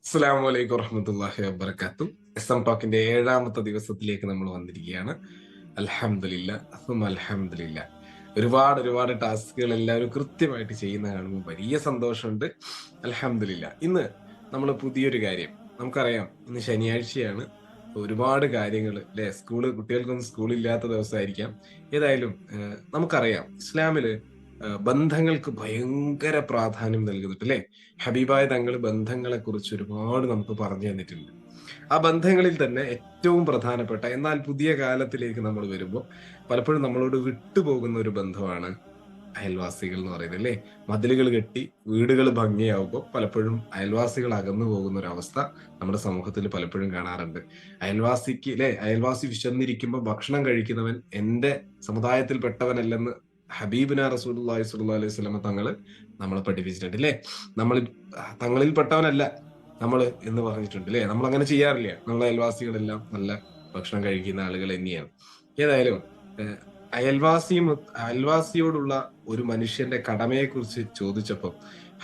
അസ്സലാമു അലൈക്കും വറഹ്മത്തുള്ളാഹി വബറകാത്തു. എസ്എം ടോക്കിന്റെ 7ാമത്തെ ദിവസത്തിലേക്ക് നമ്മൾ വന്നിരിക്കുകയാണ്. അൽഹംദുലില്ലാ അൽഹംദുലില്ലാ. ഒരുപാട് ടാസ്കുകൾ എല്ലാവരും കൃത്യമായിട്ട് ചെയ്യുന്ന കാണുമ്പോൾ വലിയ സന്തോഷമുണ്ട്. അൽഹംദുലില്ലാ. ഇന്ന് നമ്മൾ പുതിയൊരു കാര്യം നമുക്കറിയാം. ഇന്ന് ശനിയാഴ്ചയാണ്. ഒരുപാട് കാര്യങ്ങൾ അല്ലെ, കുട്ടികൾക്കൊന്നും സ്കൂളില്ലാത്ത ദിവസമായിരിക്കാം. ഏതായാലും നമുക്കറിയാം ഇസ്ലാമില് ബന്ധങ്ങൾക്ക് ഭയങ്കര പ്രാധാന്യം നൽകുന്നുണ്ട് അല്ലെ. ഹബീബായ തങ്ങൾ ബന്ധങ്ങളെ കുറിച്ച് ഒരുപാട് നമുക്ക് പറഞ്ഞു തന്നിട്ടുണ്ട്. ആ ബന്ധങ്ങളിൽ തന്നെ ഏറ്റവും പ്രധാനപ്പെട്ട, എന്നാൽ പുതിയ കാലത്തിലേക്ക് നമ്മൾ വരുമ്പോൾ പലപ്പോഴും നമ്മളോട് വിട്ടുപോകുന്ന ഒരു ബന്ധമാണ് അയൽവാസികൾ എന്ന് പറയുന്നത് അല്ലെ. മതിലുകൾ കെട്ടി വീടുകൾ ഭംഗിയാവുമ്പോൾ പലപ്പോഴും അയൽവാസികൾ അകന്നു പോകുന്ന ഒരു അവസ്ഥ നമ്മുടെ സമൂഹത്തിൽ പലപ്പോഴും കാണാറുണ്ട്. അയൽവാസി വിശന്നിരിക്കുമ്പോൾ ഭക്ഷണം കഴിക്കുന്നവൻ എന്റെ സമുദായത്തിൽപ്പെട്ടവനല്ലെന്ന് ഹബീബിന റസൂലുള്ളാഹി സ്വല്ലല്ലാഹു അലൈഹി വസല്ലമ തങ്ങള് നമ്മളെ പഠിപ്പിച്ചിട്ടുണ്ട് അല്ലെ. നമ്മൾ തങ്ങളിൽപ്പെട്ടവനല്ല നമ്മൾ എന്ന് പറഞ്ഞിട്ടുണ്ട് അല്ലെ. നമ്മൾ അങ്ങനെ ചെയ്യാറില്ല. നമ്മളെ അയൽവാസികളെല്ലാം നല്ല ഭക്ഷണം കഴിക്കുന്ന ആളുകൾ തന്നെയാണ്. ഏതായാലും അയൽവാസിയോടുള്ള ഒരു മനുഷ്യന്റെ കടമയെ കുറിച്ച് ചോദിച്ചപ്പോൾ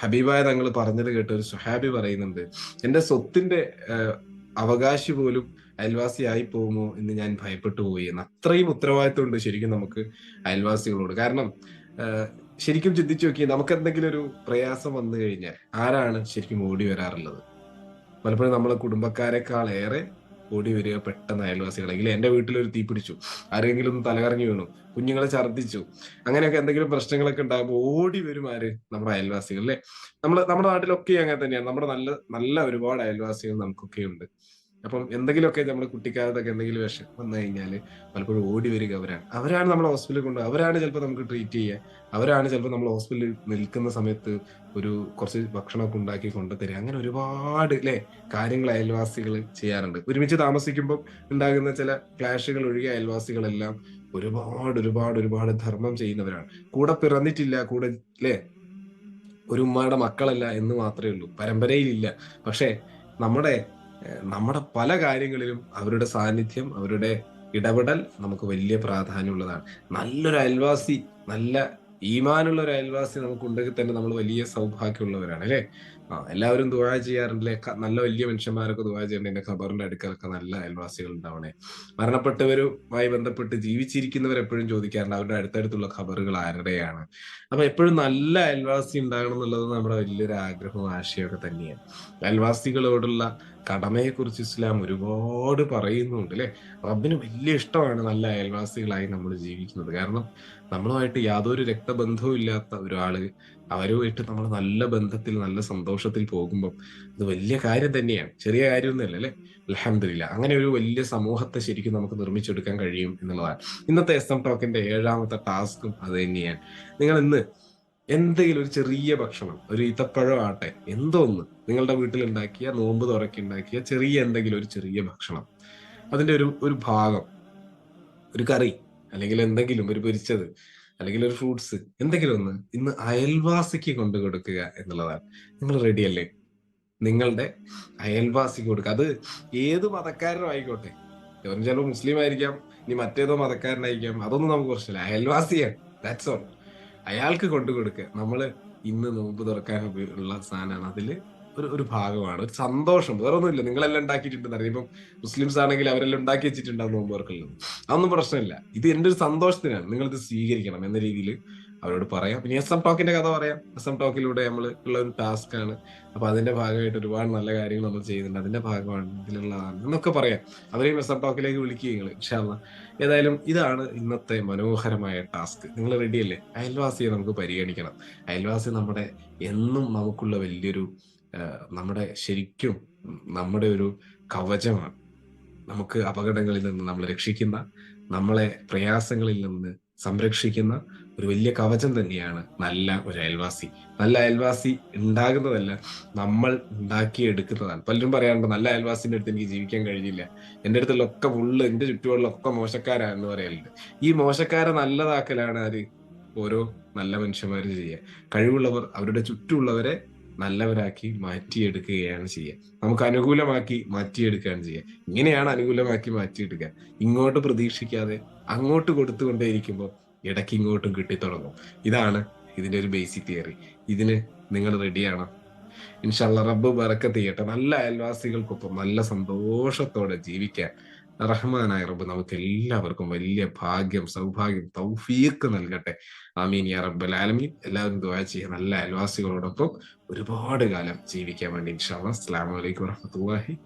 ഹബീബായ തങ്ങൾ പറഞ്ഞത് കേട്ട് ഒരു സുഹാബി പറയുന്നുണ്ട്, എന്റെ സ്വത്തിന്റെ അവകാശി പോലും അയൽവാസിയായി പോകുമോ എന്ന് ഞാൻ ഭയപ്പെട്ടു പോയി എന്ന്. അത്രയും ഉത്തരവാദിത്വമുണ്ട് ശരിക്കും നമുക്ക് അയൽവാസികളോട്. കാരണം ശരിക്കും ചിന്തിച്ചു നോക്കി, നമുക്ക് എന്തെങ്കിലും ഒരു പ്രയാസം വന്നു കഴിഞ്ഞാൽ ആരാണ് ശരിക്കും ഓടി വരാറുള്ളത്? പലപ്പോഴും നമ്മളെ കുടുംബക്കാരെക്കാൾ ഏറെ ഓടി വരിക പെട്ടെന്ന് അയൽവാസികളെങ്കിൽ. എന്റെ വീട്ടിലൊരു തീ പിടിച്ചു, ആരെങ്കിലും ഒന്ന് തലകറങ്ങി വീണു, കുഞ്ഞുങ്ങളെ ഛർദ്ദിച്ചു, അങ്ങനെയൊക്കെ എന്തെങ്കിലും പ്രശ്നങ്ങളൊക്കെ ഉണ്ടാകുമ്പോൾ ഓടി വരും ആര്? നമ്മുടെ അയൽവാസികൾ അല്ലെ. നമ്മുടെ നാട്ടിലൊക്കെ അങ്ങനെ തന്നെയാണ്. നമ്മുടെ നല്ല നല്ല ഒരുപാട് അയൽവാസികൾ നമുക്കൊക്കെ ഉണ്ട്. അപ്പം എന്തെങ്കിലുമൊക്കെ നമ്മുടെ കുട്ടിക്കാലത്തൊക്കെ എന്തെങ്കിലും വിഷം വന്നു കഴിഞ്ഞാല് പലപ്പോഴും ഓടി വരിക അവരാണ് നമ്മളെ ഹോസ്പിറ്റലിൽ കൊണ്ടുപോകുക. അവരാണ് ചിലപ്പോൾ നമുക്ക് ട്രീറ്റ് ചെയ്യുക. അവരാണ് ചിലപ്പോൾ നമ്മൾ ഹോസ്പിറ്റലിൽ നിൽക്കുന്ന സമയത്ത് കുറച്ച് ഭക്ഷണമൊക്കെ ഉണ്ടാക്കി കൊണ്ടുതരിക. അങ്ങനെ ഒരുപാട് കാര്യങ്ങൾ അയൽവാസികൾ ചെയ്യാറുണ്ട്. ഒരുമിച്ച് താമസിക്കുമ്പോൾ ഉണ്ടാകുന്ന ചില ക്ലാഷുകൾ ഒഴികെ അയൽവാസികളെല്ലാം ഒരുപാട് ധർമ്മം ചെയ്യുന്നവരാണ്. കൂടെ പിറന്നിട്ടില്ല, കൂടെ ഒരു ഉമ്മയുടെ മക്കളല്ല എന്ന് മാത്രമേ ഉള്ളൂ, പരമ്പരയിലില്ല. പക്ഷെ നമ്മുടെ നമ്മുടെ പല കാര്യങ്ങളിലും അവരുടെ സാന്നിധ്യം, അവരുടെ ഇടപെടൽ നമുക്ക് വലിയ പ്രാധാന്യമുള്ളതാണ്. നല്ലൊരു അയൽവാസി, നല്ല ഈമാനുള്ള ഒരു അയൽവാസി നമുക്ക് ഉണ്ടെങ്കിൽ തന്നെ നമ്മൾ വലിയ സൗഭാഗ്യമുള്ളവരാണ് അല്ലെ. എല്ലാവരും ദുആ ചെയ്യാറുണ്ടല്ലേ. നല്ല വലിയ മനുഷ്യന്മാരൊക്കെ ദുആ ചെയ്യണ്ട, എന്റെ ഖബറിന്റെ അടുക്കലൊക്കെ നല്ല അയൽവാസികൾ ഉണ്ടാവണേ. മരണപ്പെട്ടവരുമായി ബന്ധപ്പെട്ട് ജീവിച്ചിരിക്കുന്നവർ എപ്പോഴും ചോദിക്കാറുണ്ട് അവരുടെ അടുത്തടുത്തുള്ള ഖബറുകൾ ആരുടെയാണ്. അപ്പൊ എപ്പോഴും നല്ല അയൽവാസി ഉണ്ടാകണം എന്നുള്ളത് നമ്മുടെ വലിയൊരു ആഗ്രഹവും ആശയമൊക്കെ തന്നെയാണ്. അയൽവാസികളോടുള്ള കടമയെക്കുറിച്ച് ഇസ്ലാം ഒരുപാട് പറയുന്നുണ്ട് അല്ലെ. റബ്ബിന് വലിയ ഇഷ്ടമാണ് നല്ല അയൽവാസികളായി നമ്മൾ ജീവിക്കുന്നത്. കാരണം നമ്മളുമായിട്ട് യാതൊരു രക്തബന്ധവും ഇല്ലാത്ത ഒരാള് അവരുമായിട്ട് നമ്മൾ നല്ല ബന്ധത്തിൽ, നല്ല സന്തോഷത്തിൽ പോകുമ്പോൾ അത് വലിയ കാര്യം തന്നെയാണ്. ചെറിയ കാര്യമൊന്നുമല്ല അല്ലെ. അൽഹംദുലില്ലാ. അങ്ങനെ ഒരു വലിയ സമൂഹത്തെ ശരിക്കും നമുക്ക് നിർമ്മിച്ചെടുക്കാൻ കഴിയും എന്നുള്ളതാണ് ഇന്നത്തെ എസ് എം ടോക്കിന്റെ 7ാമത്തെ ടാസ്കും. അത് തന്നെയാണ്. നിങ്ങൾ ഇന്ന് എന്തെങ്കിലും ഒരു ചെറിയ ഭക്ഷണം, ഒരു ഈത്തപ്പഴം ആട്ടെ, എന്തോ ഒന്ന് നിങ്ങളുടെ വീട്ടിൽ ഉണ്ടാക്കിയ, നോമ്പ് തുറക്കി ഉണ്ടാക്കിയ എന്തെങ്കിലും ഒരു ചെറിയ ഭക്ഷണം, അതിന്റെ ഒരു ഭാഗം, ഒരു കറി, അല്ലെങ്കിൽ എന്തെങ്കിലും ഒരു പൊരിച്ചത്, അല്ലെങ്കിൽ ഒരു ഫ്രൂട്ട്സ്, എന്തെങ്കിലും ഒന്ന് ഇന്ന് അയൽവാസിക്ക് കൊണ്ടു കൊടുക്കുക എന്നുള്ളതാണ്. നിങ്ങൾ റെഡിയല്ലേ? നിങ്ങളുടെ അയൽവാസിക്ക് കൊടുക്കുക. അത് ഏത് മതക്കാരനും ആയിക്കോട്ടെ. ചിലപ്പോൾ മുസ്ലിം ആയിരിക്കാം, ഇനി മറ്റേതോ മതക്കാരനായിരിക്കാം, അതൊന്നും നമുക്ക് പ്രശ്നമില്ല. അയൽവാസിയാണ്, ദാറ്റ്സ് ഓൾ. അയാൾക്ക് കൊണ്ടു കൊടുക്കുക. നമ്മള് ഇന്ന് നോമ്പ് തുറക്കാൻ ഉള്ള സാധനമാണ്. അതില് ഒരു ഭാഗമാണ്, ഒരു സന്തോഷം. വേറെ ഒന്നുമില്ല. നിങ്ങളെല്ലാം ഉണ്ടാക്കിയിട്ടുണ്ടെന്ന് അറിയാം. ഇപ്പം മുസ്ലിംസ് ആണെങ്കിൽ അവരെല്ലാം ഉണ്ടാക്കി വെച്ചിട്ടുണ്ടാവും നോമ്പ് തുറക്കുള്ളത്. അതൊന്നും പ്രശ്നമില്ല. ഇത് എന്റെ ഒരു സന്തോഷത്തിനാണ്, നിങ്ങൾ ഇത് സ്വീകരിക്കണം എന്ന രീതിയിൽ അവരോട് പറയാം. പിന്നെ എസ് എം ടോക്കിന്റെ കഥ പറയാം. എസ് എം ടോക്കിലൂടെ നമ്മൾ ഉള്ള ഒരു ടാസ്ക് ആണ്. അപ്പൊ അതിന്റെ ഭാഗമായിട്ട് ഒരുപാട് നല്ല കാര്യങ്ങൾ നമ്മൾ ചെയ്യുന്നുണ്ട്. അതിന്റെ ഭാഗമാണ് ഇതിലുള്ളതാണ് എന്നൊക്കെ പറയാം. അവരെയും എസ് എം ടോക്കിലേക്ക് വിളിക്കുക നിങ്ങൾ, ഇൻഷാ അല്ലാഹ്. ഏതായാലും ഇതാണ് ഇന്നത്തെ മനോഹരമായ ടാസ്ക്. നിങ്ങൾ റെഡിയല്ലേ? അയൽവാസിയെ നമുക്ക് പരിഗണിക്കണം. അയൽവാസി നമ്മുടെ എന്നും നമുക്കുള്ള വലിയൊരു നമ്മുടെ ശരിക്കും നമ്മുടെ ഒരു കവചമാണ്. നമുക്ക് അപകടങ്ങളിൽ നിന്ന് നമ്മളെ രക്ഷിക്കുന്ന, നമ്മളെ പ്രയാസങ്ങളിൽ നിന്ന് സംരക്ഷിക്കുന്ന ഒരു വലിയ കവചം തന്നെയാണ് നല്ല ഒരു അയൽവാസി. നല്ല അയൽവാസി ഉണ്ടാകുന്നതല്ല, നമ്മൾ ഉണ്ടാക്കിയെടുക്കുന്നതാണ്. പലരും പറയാറുണ്ട് നല്ല അയൽവാസിന്റെ അടുത്ത് എനിക്ക് ജീവിക്കാൻ കഴിഞ്ഞില്ല, എന്റെ അടുത്തുള്ളൊക്കെ എന്റെ ചുറ്റുപാടിലൊക്കെ മോശക്കാരാണെന്ന് പറയലുണ്ട്. ഈ മോശക്കാരെ നല്ലതാക്കലാണ് ഓരോ നല്ല മനുഷ്യന്മാരും ചെയ്യുക. കഴിവുള്ളവർ അവരുടെ ചുറ്റുമുള്ളവരെ നല്ലവരാക്കി മാറ്റിയെടുക്കുകയാണ് ചെയ്യുക. നമുക്ക് അനുകൂലമാക്കി മാറ്റിയെടുക്കുകയാണ് ചെയ്യുക. ഇങ്ങനെയാണ് അനുകൂലമാക്കി മാറ്റിയെടുക്കുക. ഇങ്ങോട്ട് പ്രതീക്ഷിക്കാതെ അങ്ങോട്ട് കൊടുത്തുകൊണ്ടേയിരിക്കുമ്പോൾ ഇടയ്ക്ക് ഇങ്ങോട്ടും കിട്ടിത്തുടങ്ങും. ഇതാണ് ഇതിന്റെ ഒരു ബേസിക് തിയറി. ഇതിന് നിങ്ങൾ റെഡിയാണോ? ഇൻഷാ അല്ലാഹ് റബ്ബ് ബറക്കത്ത് ചെയ്യട്ടെ. നല്ല അയൽവാസികൾക്കൊപ്പം നല്ല സന്തോഷത്തോടെ ജീവിക്കാൻ റഹ്മാനായ റബ്ബ് നമുക്ക് എല്ലാവർക്കും വലിയ ഭാഗ്യം, സൗഭാഗ്യം, തൗഫീഖ് നൽകട്ടെ. ആമീൻ യാ റബ്ബൽ ആലമീൻ. എല്ലാവരും ദുആ ചെയ്യുക. നല്ല അയൽവാസികളോടൊപ്പം ഒരുപാട് കാലം ജീവിക്കാൻ വേണ്ടി ഇൻഷാ അല്ലാഹ്. അസ്സലാമു അലൈക്കും വറഹ്മത്തുള്ളാഹി